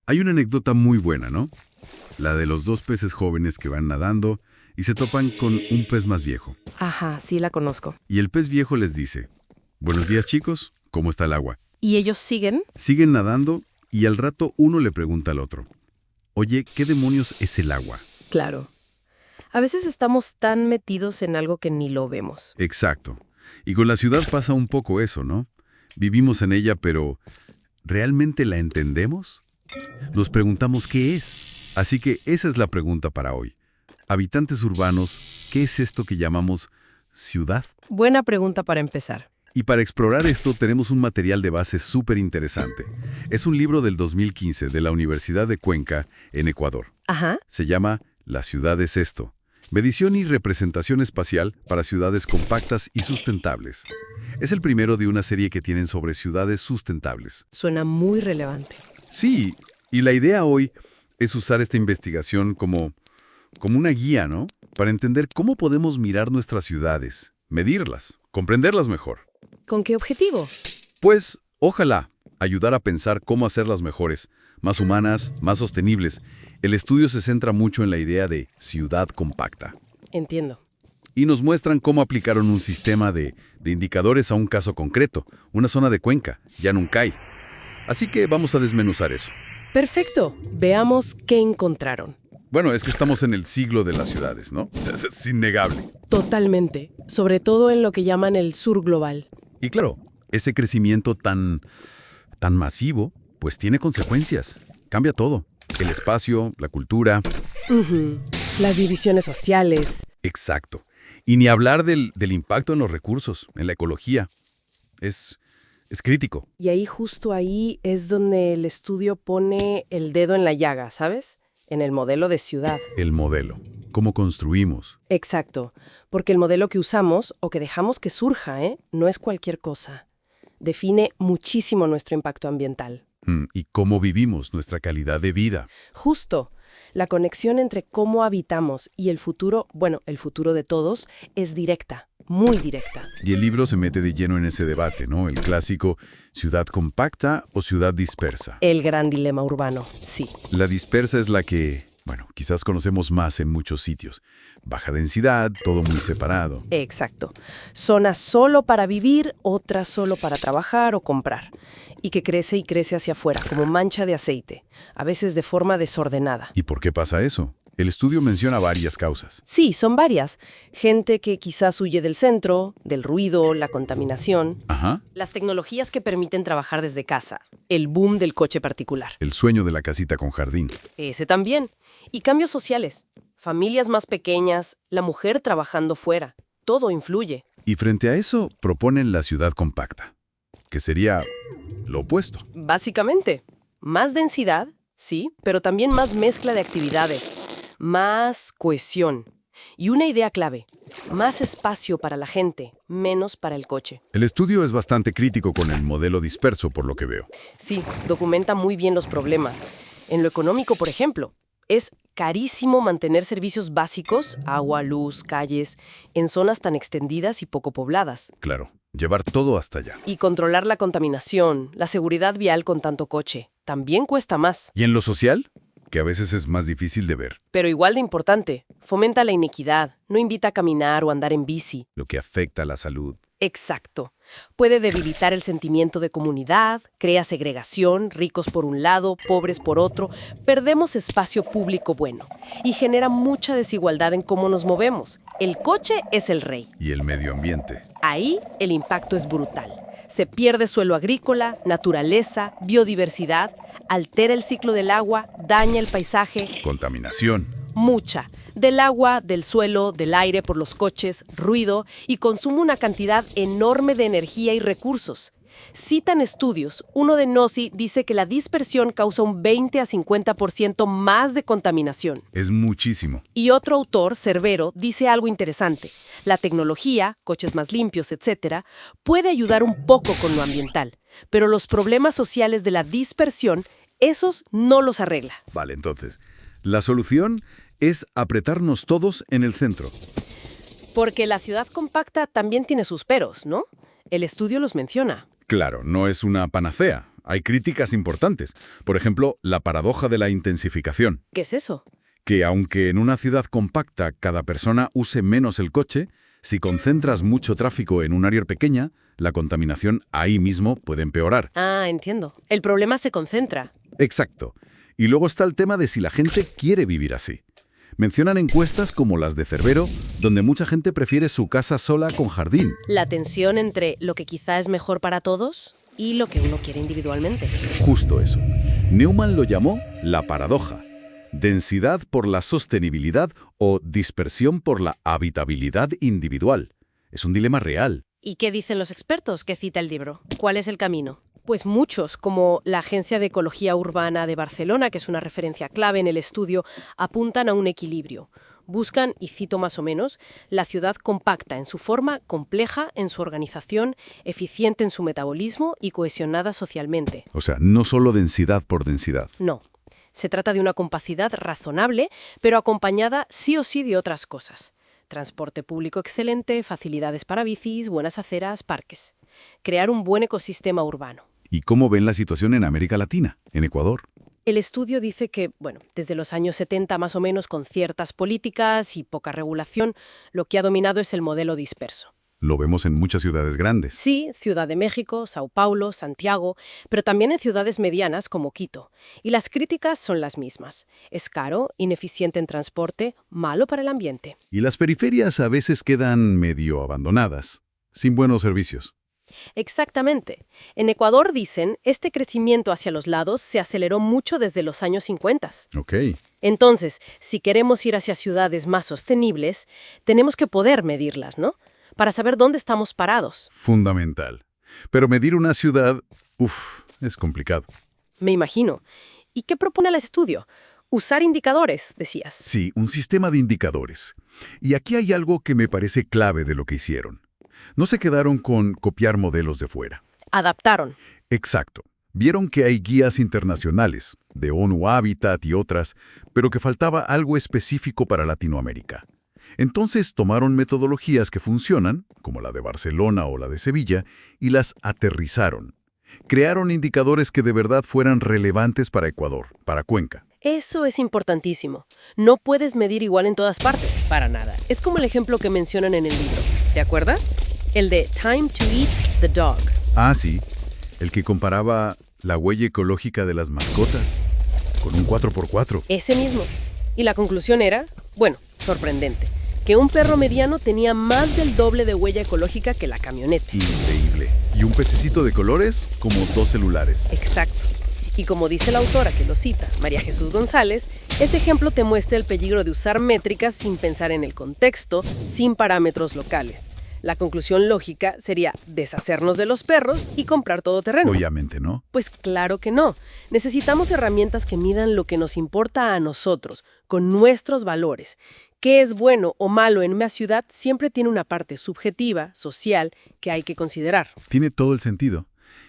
Hay una anécdota muy buena, ¿no? La de los dos peces jóvenes que van nadando y se topan con un pez más viejo. Ajá, sí la conozco. Y el pez viejo les dice, buenos días chicos, ¿cómo está el agua? ¿Y ellos siguen? Siguen nadando y al rato uno le pregunta al otro, oye, ¿qué demonios es el agua? Claro. A veces estamos tan metidos en algo que ni lo vemos. Exacto. Y con la ciudad pasa un poco eso, ¿no? Vivimos en ella, pero ¿realmente la entendemos? Nos preguntamos qué es. Así que esa es la pregunta para hoy. Habitantes urbanos, ¿qué es esto que llamamos ciudad? Buena pregunta para empezar. Y para explorar esto tenemos un material de base súper interesante. Es un libro del 2015 de la Universidad de Cuenca, en Ecuador. Ajá. Se llama La ciudad es esto. Medición y representación espacial para ciudades compactas y sustentables. Es el primero de una serie que tienen sobre ciudades sustentables. Suena muy relevante. Sí, y la idea hoy es usar esta investigación como una guía, ¿no? Para entender cómo podemos mirar nuestras ciudades, medirlas, comprenderlas mejor. ¿Con qué objetivo? Pues, ojalá, ayudar a pensar cómo hacerlas mejores, más humanas, más sostenibles. El estudio se centra mucho en la idea de ciudad compacta. Entiendo. Y nos muestran cómo aplicaron un sistema de indicadores a un caso concreto, una zona de Cuenca, Llanuncay. Así que vamos a desmenuzar eso. Perfecto. Veamos qué encontraron. Bueno, es que estamos en el siglo de las ciudades, ¿no? Es innegable. Totalmente. Sobre todo en lo que llaman el sur global. Y claro, ese crecimiento tan masivo, pues tiene consecuencias. Cambia todo. El espacio, la cultura. Ujú. Las divisiones sociales. Exacto. Y ni hablar del impacto en los recursos, en la ecología. Es crítico. Y ahí, justo ahí, es donde el estudio pone el dedo en la llaga, ¿sabes? En el modelo de ciudad. El modelo. Cómo construimos. Exacto. Porque el modelo que usamos, o que dejamos que surja, no es cualquier cosa. Define muchísimo nuestro impacto ambiental. Y cómo vivimos nuestra calidad de vida. Justo. La conexión entre cómo habitamos y el futuro, bueno, el futuro de todos, es directa, muy directa. Y el libro se mete de lleno en ese debate, ¿no? El clásico ciudad compacta o ciudad dispersa. El gran dilema urbano, sí. La dispersa es la que, bueno, quizás conocemos más en muchos sitios. Baja densidad, todo muy separado. Exacto. Zonas solo para vivir, otras solo para trabajar o comprar. Y que crece y crece hacia afuera, como mancha de aceite, a veces de forma desordenada. ¿Y por qué pasa eso? El estudio menciona varias causas. Sí, son varias. Gente que quizás huye del centro, del ruido, la contaminación. Ajá. Las tecnologías que permiten trabajar desde casa. El boom del coche particular. El sueño de la casita con jardín. Ese también. Y cambios sociales. Familias más pequeñas, la mujer trabajando fuera. Todo influye. Y frente a eso proponen la ciudad compacta, que sería lo opuesto. Básicamente, más densidad, sí, pero también más mezcla de actividades, más cohesión. Y una idea clave, más espacio para la gente, menos para el coche. El estudio es bastante crítico con el modelo disperso, por lo que veo. Sí, documenta muy bien los problemas. En lo económico, por ejemplo, es carísimo mantener servicios básicos, agua, luz, calles, en zonas tan extendidas y poco pobladas. Claro, llevar todo hasta allá. Y controlar la contaminación, la seguridad vial con tanto coche, también cuesta más. ¿Y en lo social? Que a veces es más difícil de ver, Pero igual de importante, fomenta la inequidad, no invita a caminar o andar en bici. lo que afecta a la salud. Exacto. Puede debilitar el sentimiento de comunidad, crea segregación, ricos por un lado, pobres por otro, perdemos espacio público bueno y genera mucha desigualdad en cómo nos movemos. El coche es el rey. Y el medio ambiente. Ahí el impacto es brutal. Se pierde suelo agrícola, naturaleza, biodiversidad, altera el ciclo del agua, daña el paisaje. Contaminación. Mucha. Del agua, del suelo, del aire por los coches, ruido y consume una cantidad enorme de energía y recursos. Citan estudios. Uno de NOCI dice que la dispersión causa un 20 a 50% más de contaminación. Es muchísimo. Y otro autor, Cervero, dice algo interesante. La tecnología, coches más limpios, etcétera, puede ayudar un poco con lo ambiental, pero los problemas sociales de la dispersión, esos no los arregla. Vale, entonces, la solución es apretarnos todos en el centro. Porque la ciudad compacta también tiene sus peros, ¿no? El estudio los menciona. Claro, no es una panacea. hay críticas importantes. Por ejemplo, la paradoja de la intensificación, ¿Qué es eso? que aunque en una ciudad compacta cada persona use menos el coche, si concentras mucho tráfico en un área pequeña, la contaminación ahí mismo puede empeorar. Ah, entiendo. El problema se concentra. Exacto. Y luego está el tema de si la gente quiere vivir así. Mencionan encuestas como las de Cerbero, donde mucha gente prefiere su casa sola con jardín. La tensión entre lo que quizá es mejor para todos y lo que uno quiere individualmente. Justo eso. Neumann lo llamó la paradoja. Densidad por la sostenibilidad o dispersión por la habitabilidad individual. Es un dilema real. ¿Y qué dicen los expertos que cita el libro? ¿Cuál es el camino? Pues muchos, como la Agencia de Ecología Urbana de Barcelona, que es una referencia clave en el estudio, apuntan a un equilibrio. Buscan, y cito más o menos, la ciudad compacta en su forma, compleja en su organización, eficiente en su metabolismo y cohesionada socialmente. O sea, no solo densidad por densidad. No. Se trata de una compacidad razonable, pero acompañada sí o sí de otras cosas. Transporte público excelente, facilidades para bicis, buenas aceras, parques. Crear un buen ecosistema urbano. ¿Y cómo ven la situación en América Latina, en Ecuador? El estudio dice que, desde los años 70 más o menos, con ciertas políticas y poca regulación, lo que ha dominado es el modelo disperso. Lo vemos en muchas ciudades grandes. Sí, Ciudad de México, Sao Paulo, Santiago, pero también en ciudades medianas como Quito. Y las críticas son las mismas. Es caro, ineficiente en transporte, malo para el ambiente. Y las periferias a veces quedan medio abandonadas, sin buenos servicios. Exactamente. En Ecuador, dicen, este crecimiento hacia los lados se aceleró mucho desde los años 50. Ok. Entonces, si queremos ir hacia ciudades más sostenibles, tenemos que poder medirlas, ¿no? Para saber dónde estamos parados. Fundamental. Pero medir una ciudad, es complicado. Me imagino. ¿Y qué propone el estudio? Usar indicadores, decías. Sí, un sistema de indicadores. Y aquí hay algo que me parece clave de lo que hicieron. No se quedaron con copiar modelos de fuera. Adaptaron. Exacto. Vieron que hay guías internacionales, de ONU Habitat y otras, pero que faltaba algo específico para Latinoamérica. Entonces tomaron metodologías que funcionan, como la de Barcelona o la de Sevilla, y las aterrizaron. Crearon indicadores que de verdad fueran relevantes para Ecuador, para Cuenca. Eso es importantísimo. No puedes medir igual en todas partes, para nada. Es como el ejemplo que mencionan en el libro. ¿Te acuerdas? El de Time to Eat the Dog. Ah, sí. El que comparaba la huella ecológica de las mascotas con un 4x4. Ese mismo. Y la conclusión era, sorprendente, que un perro mediano tenía más del doble de huella ecológica que la camioneta. Increíble. Y un pececito de colores como 2 celulares. Exacto. Y como dice la autora que lo cita, María Jesús González, ese ejemplo te muestra el peligro de usar métricas sin pensar en el contexto, sin parámetros locales. La conclusión lógica sería deshacernos de los perros y comprar todo terreno. Obviamente, ¿no? Pues claro que no. Necesitamos herramientas que midan lo que nos importa a nosotros, con nuestros valores. Qué es bueno o malo en una ciudad siempre tiene una parte subjetiva, social, que hay que considerar. Tiene todo el sentido.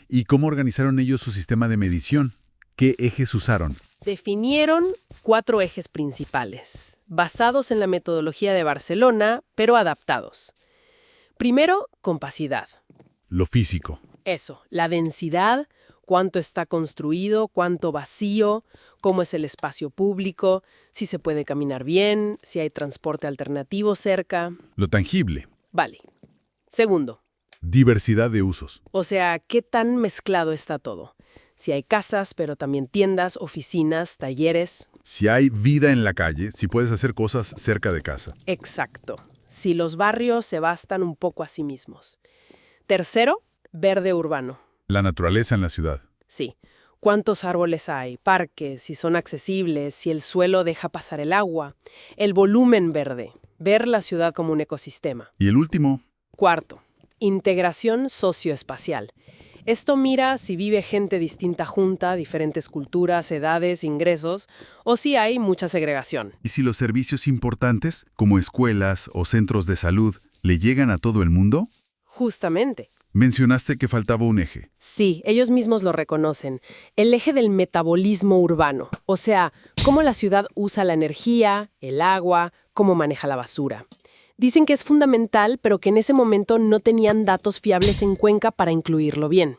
¿Y cómo organizaron ellos su sistema de medición? ¿Qué ejes usaron? Definieron 4 ejes principales, basados en la metodología de Barcelona, pero adaptados. Primero, compacidad. Lo físico. Eso, la densidad, cuánto está construido, cuánto vacío, cómo es el espacio público, si se puede caminar bien, si hay transporte alternativo cerca. Lo tangible. Vale. Segundo. Diversidad de usos. O sea, ¿qué tan mezclado está todo? Si hay casas, pero también tiendas, oficinas, talleres. Si hay vida en la calle, si puedes hacer cosas cerca de casa. Exacto. Si los barrios se bastan un poco a sí mismos. Tercero, verde urbano. La naturaleza en la ciudad. Sí. ¿Cuántos árboles hay? Parques, si son accesibles, si el suelo deja pasar el agua. El volumen verde. Ver la ciudad como un ecosistema. Y el último. Cuarto, integración socioespacial. Esto mira si vive gente distinta junta, diferentes culturas, edades, ingresos, o si hay mucha segregación. ¿Y si los servicios importantes, como escuelas o centros de salud, le llegan a todo el mundo? Justamente. Mencionaste que faltaba un eje. Sí, ellos mismos lo reconocen. El eje del metabolismo urbano. O sea, cómo la ciudad usa la energía, el agua, cómo maneja la basura. Dicen que es fundamental, pero que en ese momento no tenían datos fiables en Cuenca para incluirlo bien.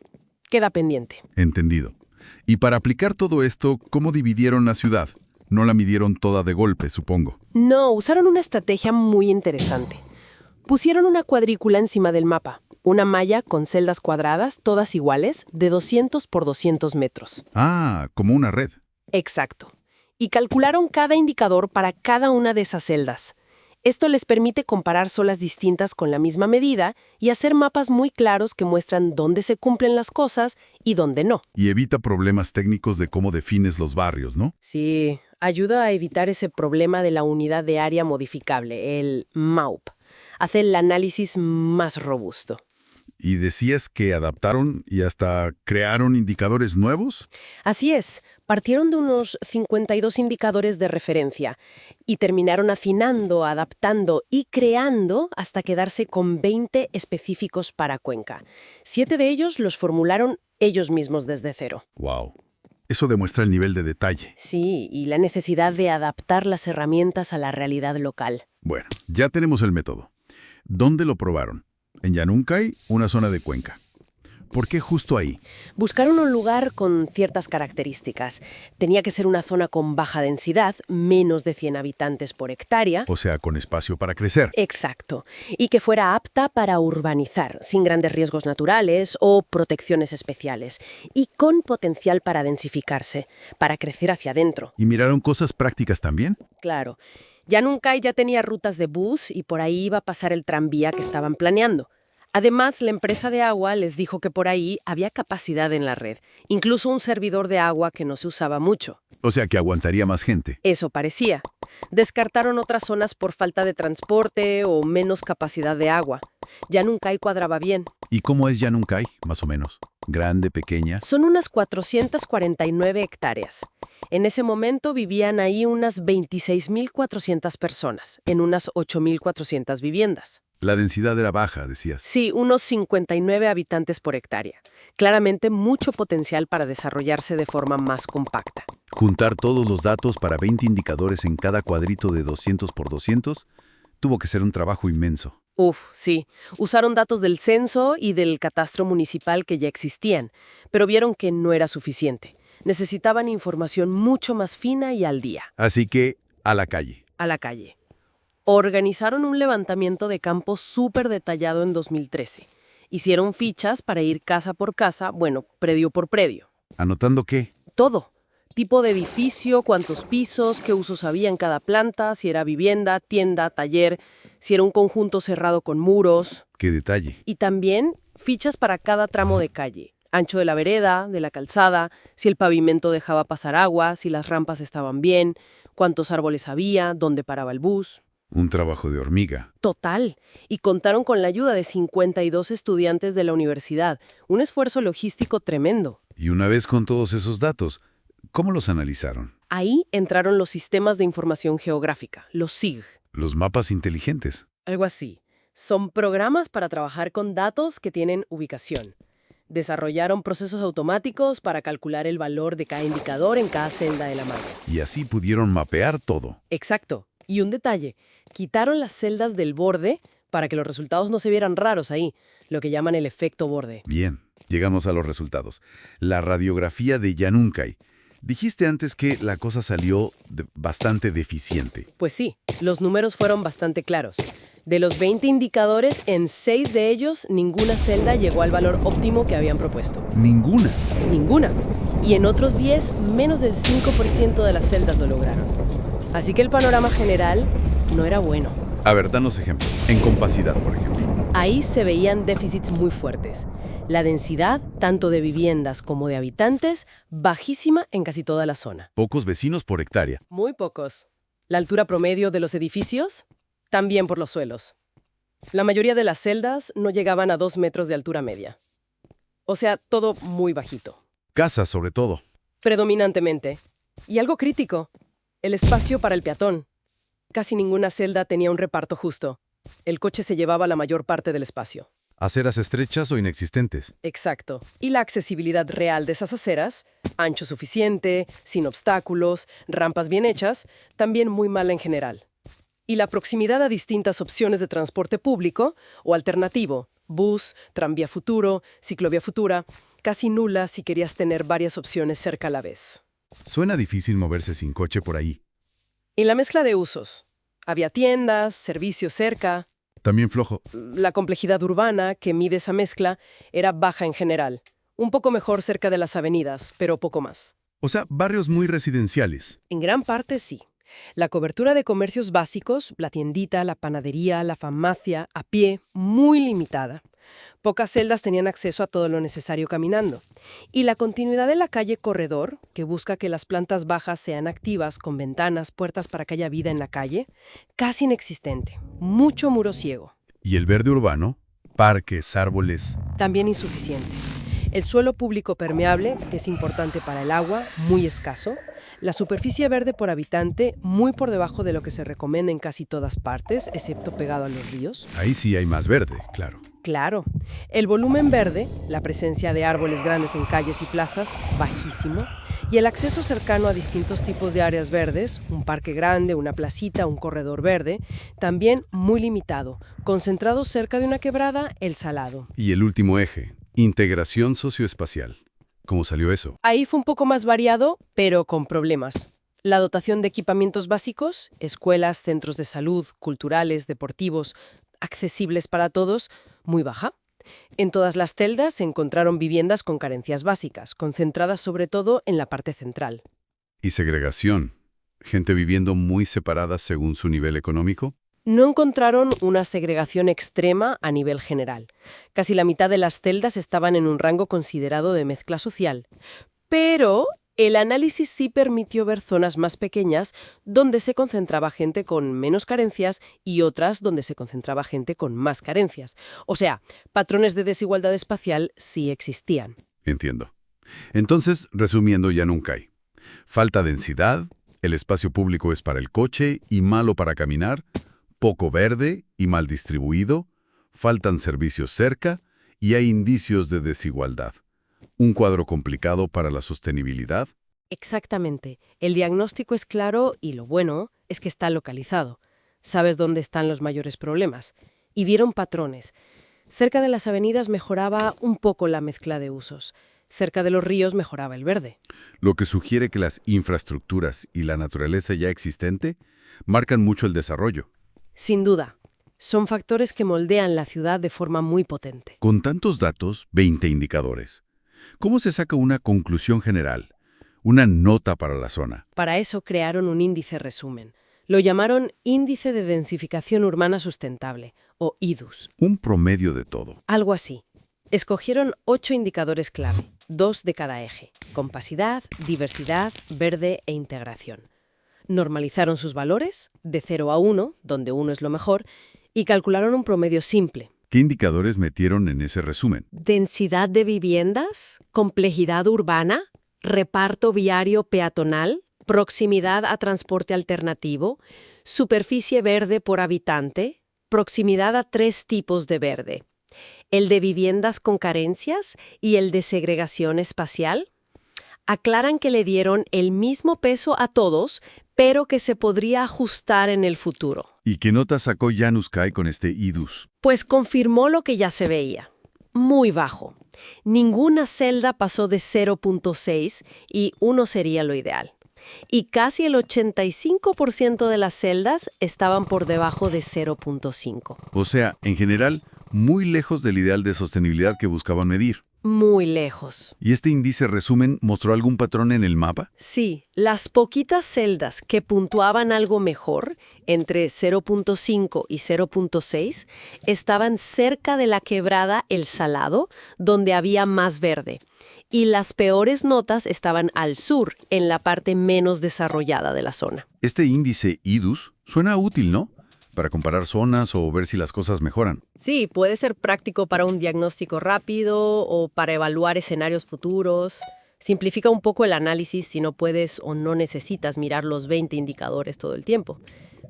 Queda pendiente. Entendido. Y para aplicar todo esto, ¿cómo dividieron la ciudad? No la midieron toda de golpe, supongo. No, usaron una estrategia muy interesante. Pusieron una cuadrícula encima del mapa, una malla con celdas cuadradas, todas iguales, de 200 por 200 metros. Ah, como una red. Exacto. Y calcularon cada indicador para cada una de esas celdas. Esto les permite comparar zonas distintas con la misma medida y hacer mapas muy claros que muestran dónde se cumplen las cosas y dónde no. Y evita problemas técnicos de cómo defines los barrios, ¿no? Sí, ayuda a evitar ese problema de la unidad de área modificable, el MAUP. Hace el análisis más robusto. Y decías que adaptaron y hasta crearon indicadores nuevos. Así es, partieron de unos 52 indicadores de referencia y terminaron afinando, adaptando y creando hasta quedarse con 20 específicos para Cuenca. 7 de ellos los formularon ellos mismos desde cero. ¡Wow! Eso demuestra el nivel de detalle. Sí, y la necesidad de adaptar las herramientas a la realidad local. Bueno, ya tenemos el método. ¿Dónde lo probaron? En Yanuncay, una zona de Cuenca. ¿Por qué justo ahí? Buscaron un lugar con ciertas características. Tenía que ser una zona con baja densidad, menos de 100 habitantes por hectárea. O sea, con espacio para crecer. Exacto. Y que fuera apta para urbanizar, sin grandes riesgos naturales o protecciones especiales. Y con potencial para densificarse, para crecer hacia adentro. ¿Y miraron cosas prácticas también? Claro. Yanuncay ya tenía rutas de bus y por ahí iba a pasar el tranvía que estaban planeando. Además, la empresa de agua les dijo que por ahí había capacidad en la red, incluso un servidor de agua que no se usaba mucho. O sea, que aguantaría más gente. Eso parecía. Descartaron otras zonas por falta de transporte o menos capacidad de agua. Yanuncay cuadraba bien. ¿Y cómo es Yanuncay, más o menos? ¿Grande, pequeña? Son unas 449 hectáreas. En ese momento vivían ahí unas 26.400 personas, en unas 8.400 viviendas. La densidad era baja, decías. Sí, unos 59 habitantes por hectárea. Claramente mucho potencial para desarrollarse de forma más compacta. Juntar todos los datos para 20 indicadores en cada cuadrito de 200 por 200 tuvo que ser un trabajo inmenso. Uf, sí. Usaron datos del censo y del catastro municipal que ya existían, pero vieron que no era suficiente. Necesitaban información mucho más fina y al día. Así que, a la calle. A la calle. Organizaron un levantamiento de campo súper detallado en 2013. Hicieron fichas para ir casa por casa, bueno, predio por predio. ¿Anotando qué? Todo. Tipo de edificio, cuántos pisos, qué usos había en cada planta, si era vivienda, tienda, taller, si era un conjunto cerrado con muros. ¿Qué detalle? Y también fichas para cada tramo de calle. Ancho de la vereda, de la calzada, si el pavimento dejaba pasar agua, si las rampas estaban bien, cuántos árboles había, dónde paraba el bus. Un trabajo de hormiga. Total. Y contaron con la ayuda de 52 estudiantes de la universidad. Un esfuerzo logístico tremendo. Y una vez con todos esos datos, ¿cómo los analizaron? Ahí entraron los sistemas de información geográfica, los SIG. Los mapas inteligentes. Algo así. Son programas para trabajar con datos que tienen ubicación. Desarrollaron procesos automáticos para calcular el valor de cada indicador en cada celda de la malla. Y así pudieron mapear todo. Exacto. Y un detalle, quitaron las celdas del borde para que los resultados no se vieran raros ahí, lo que llaman el efecto borde. Bien, llegamos a los resultados. La radiografía de Yanuncay. Dijiste antes que la cosa salió bastante deficiente. Pues sí, los números fueron bastante claros. De los 20 indicadores, en 6 de ellos, ninguna celda llegó al valor óptimo que habían propuesto. Ninguna. Ninguna. Y en otros 10, menos del 5% de las celdas lo lograron. Así que el panorama general no era bueno. A ver, danos ejemplos. En compacidad, por ejemplo. Ahí se veían déficits muy fuertes. La densidad, tanto de viviendas como de habitantes, bajísima en casi toda la zona. Pocos vecinos por hectárea. Muy pocos. La altura promedio de los edificios, también por los suelos. La mayoría de las celdas no llegaban a 2 metros de altura media. O sea, todo muy bajito. Casas, sobre todo. Predominantemente. Y algo crítico, el espacio para el peatón. Casi ninguna celda tenía un reparto justo. El coche se llevaba la mayor parte del espacio. Aceras estrechas o inexistentes. Exacto. Y la accesibilidad real de esas aceras, ancho suficiente, sin obstáculos, rampas bien hechas, también muy mala en general. Y la proximidad a distintas opciones de transporte público o alternativo, bus, tranvía futuro, ciclovía futura, casi nula si querías tener varias opciones cerca a la vez. Suena difícil moverse sin coche por ahí. Y la mezcla de usos. Había tiendas, servicios cerca. También flojo. La complejidad urbana que mide esa mezcla era baja en general. Un poco mejor cerca de las avenidas, pero poco más. O sea, barrios muy residenciales. En gran parte sí. La cobertura de comercios básicos, la tiendita, la panadería, la farmacia, a pie, muy limitada. Pocas celdas tenían acceso a todo lo necesario caminando. Y la continuidad de la calle Corredor, que busca que las plantas bajas sean activas, con ventanas, puertas para que haya vida en la calle, casi inexistente. Mucho muro ciego. ¿Y el verde urbano? Parques, árboles. También insuficiente. El suelo público permeable, que es importante para el agua, muy escaso. La superficie verde por habitante, muy por debajo de lo que se recomienda en casi todas partes, excepto pegado a los ríos. Ahí sí hay más verde, claro. Claro. El volumen verde, la presencia de árboles grandes en calles y plazas, bajísimo. Y el acceso cercano a distintos tipos de áreas verdes, un parque grande, una placita, un corredor verde, también muy limitado. Concentrado cerca de una quebrada, el Salado. Y el último eje, integración socioespacial. ¿Cómo salió eso? Ahí fue un poco más variado, pero con problemas. La dotación de equipamientos básicos, escuelas, centros de salud, culturales, deportivos, accesibles para todos, muy baja. En todas las celdas se encontraron viviendas con carencias básicas, concentradas sobre todo en la parte central. ¿Y segregación? ¿Gente viviendo muy separadas según su nivel económico? No encontraron una segregación extrema a nivel general. Casi la mitad de las celdas estaban en un rango considerado de mezcla social. Pero el análisis sí permitió ver zonas más pequeñas donde se concentraba gente con menos carencias y otras donde se concentraba gente con más carencias. O sea, patrones de desigualdad espacial sí existían. Entiendo. Entonces, resumiendo, ya nunca hay. Falta densidad, el espacio público es para el coche y malo para caminar, poco verde y mal distribuido, faltan servicios cerca y hay indicios de desigualdad. Un cuadro complicado para la sostenibilidad. Exactamente. El diagnóstico es claro y lo bueno es que está localizado. Sabes dónde están los mayores problemas. Y vieron patrones. Cerca de las avenidas mejoraba un poco la mezcla de usos. Cerca de los ríos mejoraba el verde. Lo que sugiere que las infraestructuras y la naturaleza ya existente marcan mucho el desarrollo. Sin duda. Son factores que moldean la ciudad de forma muy potente. Con tantos datos, 20 indicadores. ¿Cómo se saca una conclusión general? Una nota para la zona. Para eso crearon un índice resumen. Lo llamaron Índice de Densificación Urbana Sustentable, o IDUS. Un promedio de todo. Algo así. Escogieron 8 indicadores clave, 2 de cada eje: compacidad, diversidad, verde e integración. Normalizaron sus valores, de 0 a 1, donde 1 es lo mejor, y calcularon un promedio simple. ¿Qué indicadores metieron en ese resumen? Densidad de viviendas, complejidad urbana, reparto viario peatonal, proximidad a transporte alternativo, superficie verde por habitante, proximidad a 3 tipos de verde. El de viviendas con carencias y el de segregación espacial. Aclaran que le dieron el mismo peso a todos, pero que se podría ajustar en el futuro. ¿Y qué nota sacó Janus Kai con este IDUS? Pues confirmó lo que ya se veía. Muy bajo. Ninguna celda pasó de 0.6 y 1 sería lo ideal. Y casi el 85% de las celdas estaban por debajo de 0.5. O sea, en general, muy lejos del ideal de sostenibilidad que buscaban medir. Muy lejos. ¿Y este índice resumen mostró algún patrón en el mapa? Sí, las poquitas celdas que puntuaban algo mejor, entre 0.5 y 0.6, estaban cerca de la quebrada El Salado, donde había más verde. Y las peores notas estaban al sur, en la parte menos desarrollada de la zona. Este índice IDUS suena útil, ¿no? Para comparar zonas o ver si las cosas mejoran. Sí, puede ser práctico para un diagnóstico rápido o para evaluar escenarios futuros. Simplifica un poco el análisis si no puedes o no necesitas mirar los 20 indicadores todo el tiempo.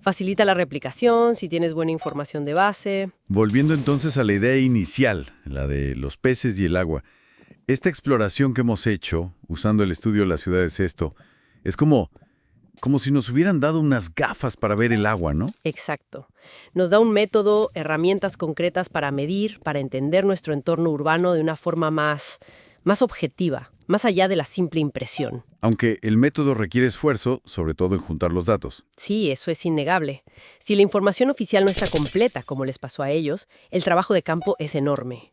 Facilita la replicación si tienes buena información de base. Volviendo entonces a la idea inicial, la de los peces y el agua. Esta exploración que hemos hecho, usando el estudio de las ciudades es como si nos hubieran dado unas gafas para ver el agua, ¿no? Exacto. Nos da un método, herramientas concretas para medir, para entender nuestro entorno urbano de una forma más más objetiva, más allá de la simple impresión. Aunque el método requiere esfuerzo, sobre todo en juntar los datos. Sí, eso es innegable. Si la información oficial no está completa, como les pasó a ellos, el trabajo de campo es enorme.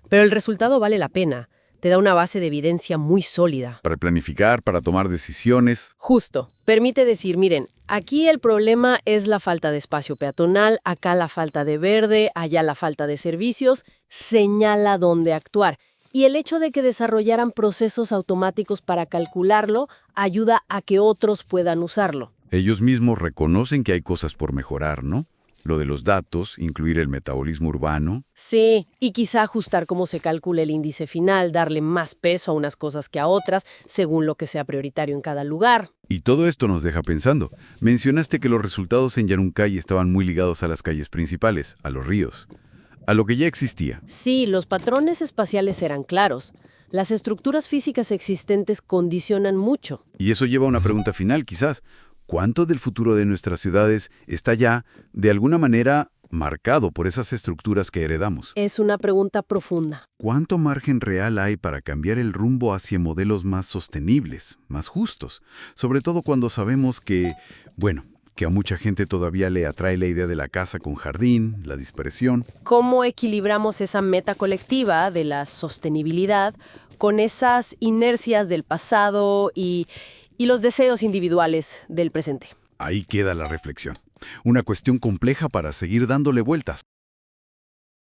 Pero el resultado vale la pena. Te da una base de evidencia muy sólida. Para planificar, para tomar decisiones. Justo. Permite decir, miren, aquí el problema es la falta de espacio peatonal, acá la falta de verde, allá la falta de servicios. Señala dónde actuar. Y el hecho de que desarrollaran procesos automáticos para calcularlo ayuda a que otros puedan usarlo. Ellos mismos reconocen que hay cosas por mejorar, ¿no? Lo de los datos, incluir el metabolismo urbano. Sí, y quizá ajustar cómo se calcula el índice final, darle más peso a unas cosas que a otras, según lo que sea prioritario en cada lugar. Y todo esto nos deja pensando. Mencionaste que los resultados en Yanuncay estaban muy ligados a las calles principales, a los ríos, a lo que ya existía. Sí, los patrones espaciales eran claros. Las estructuras físicas existentes condicionan mucho. Y eso lleva a una pregunta final, quizás. ¿Cuánto del futuro de nuestras ciudades está ya, de alguna manera, marcado por esas estructuras que heredamos? Es una pregunta profunda. ¿Cuánto margen real hay para cambiar el rumbo hacia modelos más sostenibles, más justos? Sobre todo cuando sabemos que, bueno, que a mucha gente todavía le atrae la idea de la casa con jardín, la dispersión. ¿Cómo equilibramos esa meta colectiva de la sostenibilidad con esas inercias del pasado y los deseos individuales del presente? Ahí queda la reflexión. Una cuestión compleja para seguir dándole vueltas.